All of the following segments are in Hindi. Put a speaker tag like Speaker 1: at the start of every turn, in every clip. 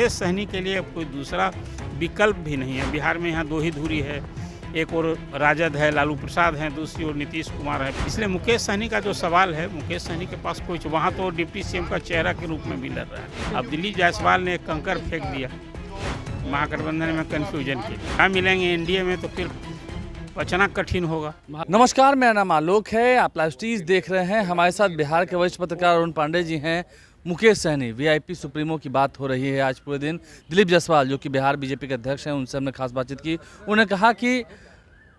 Speaker 1: मुकेश सहनी के लिए अब कोई दूसरा विकल्प भी नहीं है। बिहार में यहाँ दो ही धुरी है, एक और राजद है, लालू प्रसाद हैं, दूसरी ओर नीतीश कुमार है। इसलिए मुकेश सहनी का जो सवाल है, मुकेश सहनी के पास कोई, वहाँ तो डिप्टी सीएम का चेहरा के रूप में भी लड़ रहा है। अब दिलीप जायसवाल ने एक कंकर फेंक दिया महागठबंधन में कन्फ्यूजन के लिए। कहाँ मिलेंगे एनडीए में तो फिर बचना कठिन होगा।
Speaker 2: नमस्कार, मेरा नाम आलोक है। आप लाइव स्टीज देख रहे हैं। हमारे साथ बिहार के वरिष्ठ पत्रकार अरुण पांडे जी हैं। मुकेश सहनी वीआईपी सुप्रीमो की बात हो रही है आज पूरे दिन। दिलीप जायसवाल जो कि बिहार बीजेपी के अध्यक्ष हैं, उनसे हमने खास बातचीत की। उन्होंने कहा कि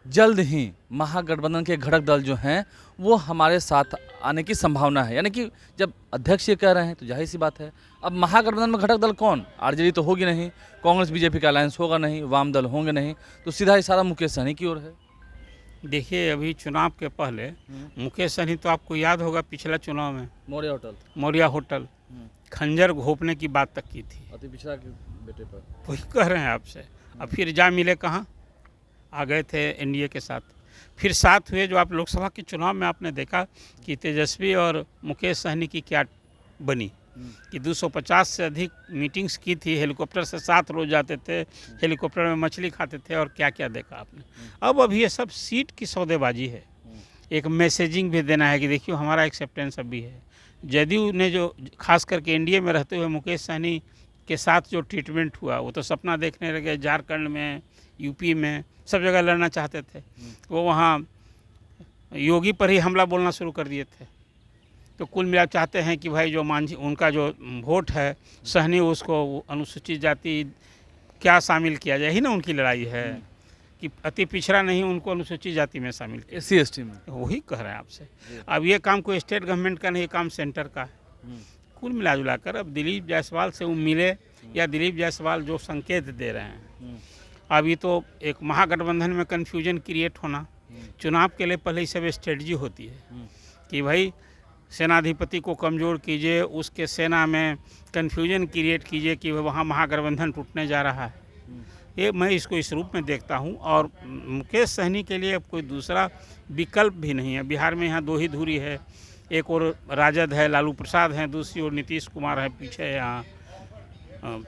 Speaker 2: जल्द ही महागठबंधन के घटक दल जो हैं वो हमारे साथ आने की संभावना है। यानी कि जब अध्यक्ष ये कह रहे हैं तो जाहिर सी बात है। अब महागठबंधन में घटक दल कौन? आरजेडी तो होगी नहीं, कांग्रेस बीजेपी का अलायंस होगा नहीं, वाम दल होंगे नहीं, तो सीधा इशारा मुकेश सहनी की ओर है।
Speaker 1: देखिए, अभी चुनाव के पहले मुकेश सहनी तो आपको याद होगा पिछला चुनाव में मौर्या होटल खंजर घोंपने की बात तक की थी
Speaker 2: अति पिछड़ा के बेटे पर।
Speaker 1: वही कह रहे हैं आपसे। अब फिर जा मिले कहाँ? आ गए थे एनडीए के साथ। फिर साथ हुए जो आप लोकसभा के चुनाव में आपने देखा कि तेजस्वी और मुकेश सहनी की क्या बनी कि 250 से अधिक मीटिंग्स की थी। हेलीकॉप्टर से साथ रोज जाते थे, हेलीकॉप्टर में मछली खाते थे और क्या क्या देखा आपने। अब ये सब सीट की सौदेबाजी है। एक मैसेजिंग भी देना है कि देखिए हमारा एक्सेप्टेंस अभी है। जदयू ने जो खास करके एनडीए में रहते हुए मुकेश सहनी के साथ जो ट्रीटमेंट हुआ, वो तो सपना देखने लगे। झारखंड में, यूपी में, सब जगह लड़ना चाहते थे। वो वहाँ योगी पर ही हमला बोलना शुरू कर दिए थे। तो कुल मिला चाहते हैं कि भाई जो मांझी उनका जो वोट है सहनी, उसको अनुसूचित जाति क्या शामिल किया जाए, ही ना उनकी लड़ाई है कि अति पिछड़ा नहीं, उनको अनुसूचित जाति में शामिल किया,
Speaker 2: एससी एसटी में।
Speaker 1: वही कह रहे हैं आपसे। अब ये काम कोई स्टेट गवर्नमेंट का नहीं, काम सेंटर का है। कुल मिला जुला कर अब दिलीप जायसवाल से वो मिले या दिलीप जायसवाल जो संकेत दे रहे हैं, अभी तो एक महागठबंधन में कन्फ्यूजन क्रिएट होना। चुनाव के लिए पहले ही सब स्ट्रेटजी होती है कि भाई सेनाधिपति को कमज़ोर कीजिए, उसके सेना में कन्फ्यूजन क्रिएट कीजिए कि वहाँ महागठबंधन टूटने जा रहा है। ये मैं इसको इस रूप में देखता हूँ। और मुकेश सहनी के लिए अब कोई दूसरा विकल्प भी नहीं है। बिहार में यहाँ दो ही धुरी है, एक और राजद है, लालू प्रसाद हैं, दूसरी ओर नीतीश कुमार है।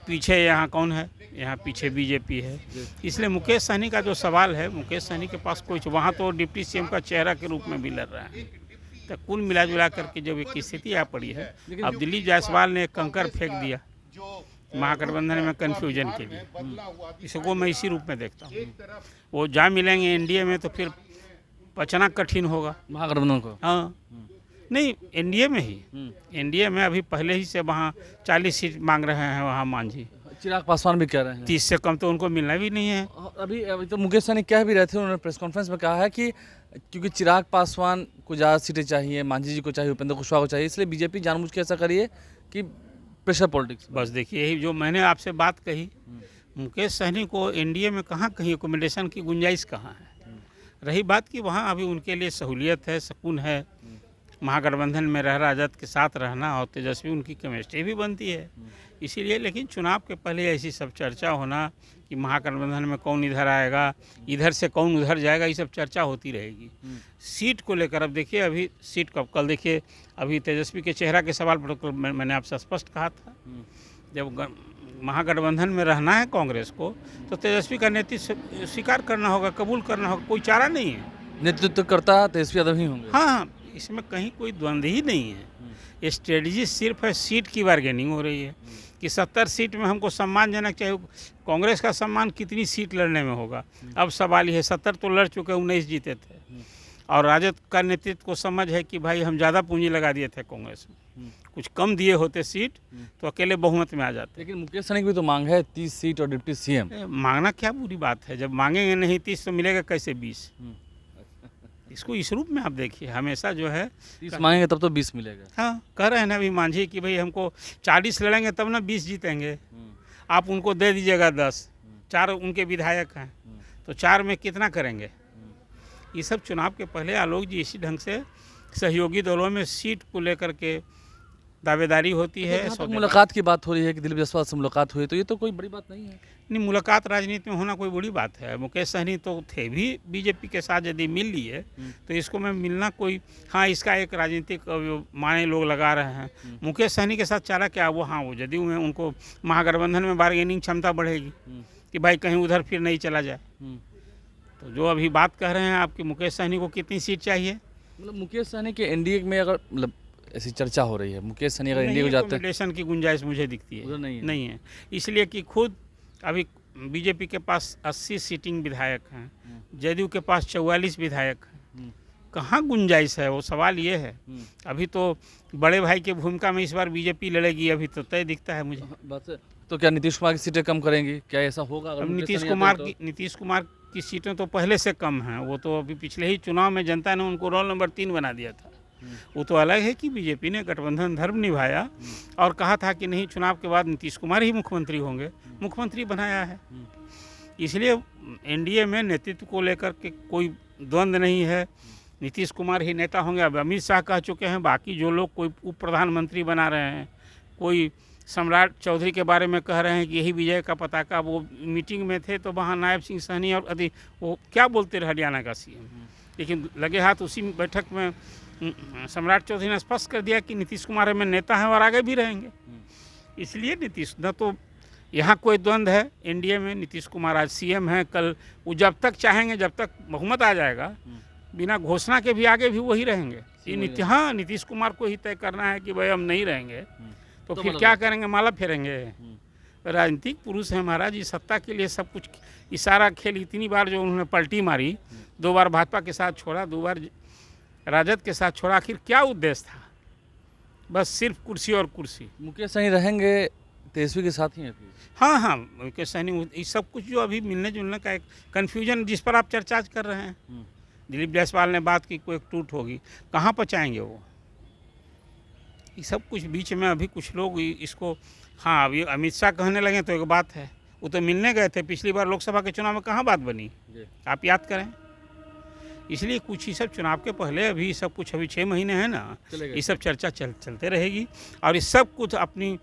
Speaker 1: पीछे यहाँ कौन है? यहाँ पीछे बीजेपी है। इसलिए मुकेश सहनी का जो सवाल है, मुकेश सहनी के पास कोई, वहाँ तो डिप्टी सीएम का चेहरा के रूप में भी लड़ रहा है। तो कुल मिला जुला करके जब एक स्थिति आ पड़ी है, अब दिलीप जायसवाल ने एक कंकर फेंक दिया महागठबंधन में कन्फ्यूजन के लिए। इसको मैं इसी रूप में देखता हूँ। वो जा मिलेंगे एनडीए में तो फिर बचना कठिन होगा
Speaker 2: महागठबंधन को।
Speaker 1: हाँ, नहीं एनडीए में ही, एनडीए में अभी पहले ही से वहाँ 40 सीट मांग रहे हैं वहाँ मांझी।
Speaker 2: चिराग पासवान भी कह रहे हैं
Speaker 1: 30 से कम तो उनको मिलना भी नहीं है।
Speaker 2: अभी तो मुकेश सहनी कह भी रहे थे, उन्होंने प्रेस कॉन्फ्रेंस में कहा है कि क्योंकि चिराग पासवान को ज़्यादा सीटें चाहिए, मांझी जी को चाहिए, उपेंद्र कुशवाहा को चाहिए, इसलिए बीजेपी जानबूझ के ऐसा करिए कि प्रेशर पॉलिटिक्स।
Speaker 1: बस देखिए, यही जो मैंने आपसे बात कही, मुकेश सहनी को एनडीए में कहाँ कहीं एकोमोडेशन की गुंजाइश कहाँ है। रही बात कि वहाँ अभी उनके लिए सहूलियत है, सुकून है, महागठबंधन में रह राजद के साथ रहना, और तेजस्वी उनकी केमिस्ट्री भी बनती है इसीलिए। लेकिन चुनाव के पहले ऐसी सब चर्चा होना कि महागठबंधन में कौन इधर आएगा, इधर से कौन उधर जाएगा, ये सब चर्चा होती रहेगी। सीट को लेकर अब देखिए, अभी सीट कल देखिए, अभी तेजस्वी के चेहरा के सवाल पर मैंने आपसे स्पष्ट कहा था, जब महागठबंधन में रहना है कांग्रेस को तो तेजस्वी का नेतृत्व स्वीकार करना होगा, कबूल करना होगा, कोई चारा नहीं है।
Speaker 2: नेतृत्व करता तेजस्वी यादव ही होंगे।
Speaker 1: हाँ, इसमें कहीं कोई द्वंद्व ही नहीं है। ये स्ट्रेटजी सिर्फ है, सीट की बार्गेनिंग हो रही है कि 70 सीट में हमको सम्मानजनक चाहिए। कांग्रेस का सम्मान कितनी सीट लड़ने में होगा? अब सवाल ये है, 70 तो लड़ चुके, 19 जीते थे। और राजद का नेतृत्व को समझ है कि भाई हम ज़्यादा पूंजी लगा दिए थे कांग्रेस में, कुछ कम दिए होते सीट तो अकेले बहुमत में आ जाते।
Speaker 2: लेकिन मुकेश सहनी की भी तो मांग है 30 सीट और डिप्टी सीएम।
Speaker 1: मांगना क्या बुरी बात है? जब मांगेंगे नहीं 30 तो मिलेगा कैसे 20? इसको इस रूप में आप देखिए, हमेशा जो है
Speaker 2: 30 मांगेंगे तब तो 20 मिलेगा।
Speaker 1: हाँ, कह रहे हैं ना अभी मांझी कि भाई हमको 40 लड़ेंगे तब ना 20 जीतेंगे। आप उनको दे दीजिएगा 10, 4 उनके विधायक हैं तो 4 में कितना करेंगे? ये सब चुनाव के पहले आलोक जी इसी ढंग से सहयोगी दलों में सीट को लेकर के दावेदारी होती है।
Speaker 2: जहाँ तक मुलाकात की बात हो रही है कि दिलीप जायसवाल से मुलाकात हुई, तो ये तो कोई बड़ी बात नहीं है।
Speaker 1: नहीं, मुलाकात राजनीति में होना कोई बड़ी बात है। मुकेश सहनी तो थे भी बीजेपी के साथ, यदि मिल लिए तो इसको में मिलना कोई, हाँ इसका एक राजनीतिक माने लोग लगा रहे हैं। मुकेश सहनी के साथ चारा क्या वो, हाँ वो जदयू में उनको महागठबंधन में बार्गेनिंग क्षमता बढ़ेगी कि भाई कहीं उधर फिर नहीं चला जाए। तो जो अभी बात कह रहे हैं आपकी, मुकेश सहनी को कितनी सीट चाहिए?
Speaker 2: मतलब मुकेश सहनी के एनडीए में अगर मतलब ऐसी चर्चा हो रही है, मुकेश सहनी अगर एनडीए को जाते हैं,
Speaker 1: रिलेशन की गुंजाइश मुझे दिखती है
Speaker 2: उधर
Speaker 1: नहीं है। इसलिए कि खुद अभी बीजेपी के पास 80 सीटिंग विधायक हैं, जदयू के पास 44 विधायक हैं। कहाँ गुंजाइश है? वो सवाल ये है। अभी तो बड़े भाई की भूमिका में इस बार बीजेपी लड़ेगी, अभी तो तय दिखता है मुझे।
Speaker 2: बस तो क्या नीतीश कुमार की सीटें कम करेंगी? क्या ऐसा होगा? अगर
Speaker 1: अब
Speaker 2: मुकेश सहनी आते हैं तो?
Speaker 1: नीतीश कुमार की सीटें तो पहले से कम हैं। वो तो अभी पिछले ही चुनाव में जनता ने उनको रोल नंबर 3 बना दिया था। वो तो अलग है कि बीजेपी ने गठबंधन धर्म निभाया और कहा था कि नहीं, चुनाव के बाद नीतीश कुमार ही मुख्यमंत्री होंगे, मुख्यमंत्री बनाया है। इसलिए एनडीए में नेतृत्व को लेकर के कोई द्वंद्व नहीं है। नीतीश कुमार ही नेता होंगे। अब अमित शाह कह चुके हैं, बाकी जो लोग कोई उप प्रधानमंत्री बना रहे हैं, कोई सम्राट चौधरी के बारे में कह रहे हैं कि यही विजय का पताका, वो मीटिंग में थे तो वहाँ नायब सिंह सहनी और वो क्या बोलते रहे हरियाणा का सीएम, लेकिन लगे हाथ उसी बैठक में सम्राट चौधरी ने स्पष्ट कर दिया कि नीतीश कुमार में नेता हैं और आगे भी रहेंगे। इसलिए नीतीश न तो यहाँ कोई द्वंद्व है एनडीए में। नीतीश कुमार आज सीएम हैं, कल वो जब तक चाहेंगे, जब तक बहुमत आ जाएगा, बिना घोषणा के भी आगे भी वही रहेंगे। ये हाँ, नीतीश कुमार को ही तय करना है कि भाई हम नहीं रहेंगे तो फिर क्या करेंगे? माला फेरेंगे। राजनीतिक पुरुष है महाराज, ये सत्ता के लिए सब कुछ, इशारा खेल। इतनी बार जो उन्होंने पलटी मारी, 2 बार भाजपा के साथ छोड़ा, 2 बार राजद के साथ छोड़ा, आखिर क्या उद्देश्य था? बस सिर्फ कुर्सी और कुर्सी।
Speaker 2: मुकेश सहनी रहेंगे तेजस्वी के साथ ही है?
Speaker 1: हाँ हाँ, मुकेश सहनी, ये सब कुछ जो अभी मिलने जुलने का एक कन्फ्यूजन जिस पर आप चर्चा कर रहे हैं, दिलीप जायसवाल ने बात की कोई एक टूट होगी, कहाँ पहुँचाएंगे वो? ये सब कुछ बीच में अभी कुछ लोग इसको, हाँ अभी अमित शाह कहने लगे तो एक बात है, वो तो मिलने गए थे पिछली बार लोकसभा के चुनाव में, कहाँ बात बनी आप याद करें। इसलिए कुछ ही सब चुनाव के पहले अभी सब कुछ, अभी 6 महीने हैं ना, ये सब चर्चा चलते रहेगी। और ये सब कुछ अपनी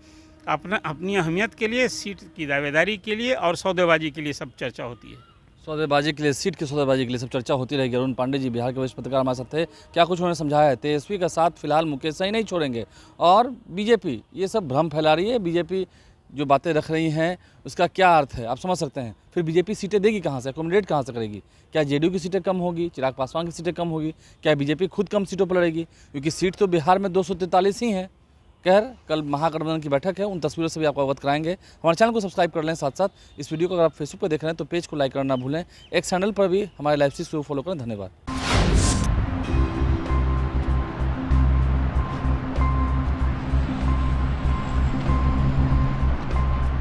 Speaker 1: अहमियत के लिए, सीट की दावेदारी के लिए और सौदेबाजी के लिए सब चर्चा होती है।
Speaker 2: सौदेबाजी के लिए, सीट की सौदेबाजी के लिए सब चर्चा होती रहेगी। अरुण पांडे जी बिहार के वरिष्ठ पत्रकार हमारे साथ थे। क्या कुछ उन्होंने समझाया है? तेजस्वी का साथ फिलहाल मुकेश सहनी नहीं छोड़ेंगे और बीजेपी ये सब भ्रम फैला रही है। बीजेपी जो बातें रख रही हैं उसका क्या अर्थ है आप समझ सकते हैं। फिर बीजेपी सीटें देगी कहाँ से, अकोमोडेट कहाँ से करेगी? क्या जेडीयू की सीटें कम होगी, चिराग पासवान की सीटें कम होगी? क्या बीजेपी खुद कम सीटों पर लड़ेगी? क्योंकि सीट तो बिहार में 243 ही है। खैर, कल महागठबंधन की बैठक है, उन तस्वीरों से भी आपको अवगत कराएंगे। हमारे चैनल को सब्सक्राइब कर लें, साथ साथ इस वीडियो को अगर आप फेसबुक पर देख रहे हैं तो पेज को लाइक करना ना भूलें। एक्स हैंडल पर भी हमारे लाइव स्ट्रीम को फॉलो करें। धन्यवाद।